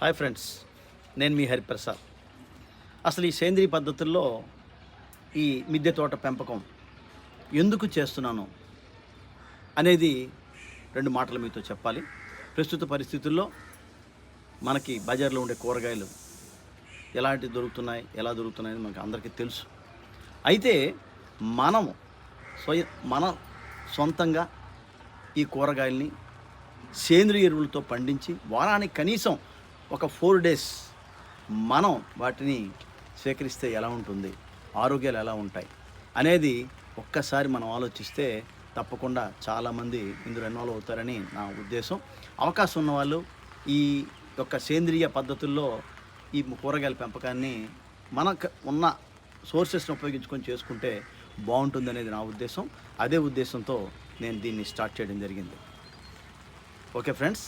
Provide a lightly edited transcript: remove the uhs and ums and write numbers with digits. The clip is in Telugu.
హాయ్ ఫ్రెండ్స్, నేను మీ హరిప్రసాద్. అసలు ఈ సేంద్రియ పద్ధతుల్లో ఈ మిద్దె తోట పెంపకం ఎందుకు చేస్తున్నాను అనేది 2 మాటలు మీతో చెప్పాలి. ప్రస్తుత పరిస్థితుల్లో మనకి బజార్లో ఉండే కూరగాయలు ఎలాంటివి దొరుకుతున్నాయి, ఎలా దొరుకుతున్నాయని మనకు అందరికీ తెలుసు. అయితే మనము మన సొంతంగా ఈ కూరగాయల్ని సేంద్రియ ఎరువులతో పండించి వారానికి కనీసం ఒక 4 డేస్ మనం వాటిని స్వీకరిస్తే ఎలా ఉంటుంది, ఆరోగ్యాలు ఎలా ఉంటాయి అనేది ఒక్కసారి మనం ఆలోచిస్తే తప్పకుండా చాలామంది ఇందులో ఇన్వాల్వ్ అవుతారని నా ఉద్దేశం. అవకాశం ఉన్నవాళ్ళు ఈ యొక్క సేంద్రియ పద్ధతుల్లో ఈ కూరగాయల పెంపకాన్ని మనకు ఉన్న సోర్సెస్ని ఉపయోగించుకొని చేసుకుంటే బాగుంటుందనేది నా ఉద్దేశం. అదే ఉద్దేశంతో నేను దీన్ని స్టార్ట్ చేయడం జరిగింది. Okay friends.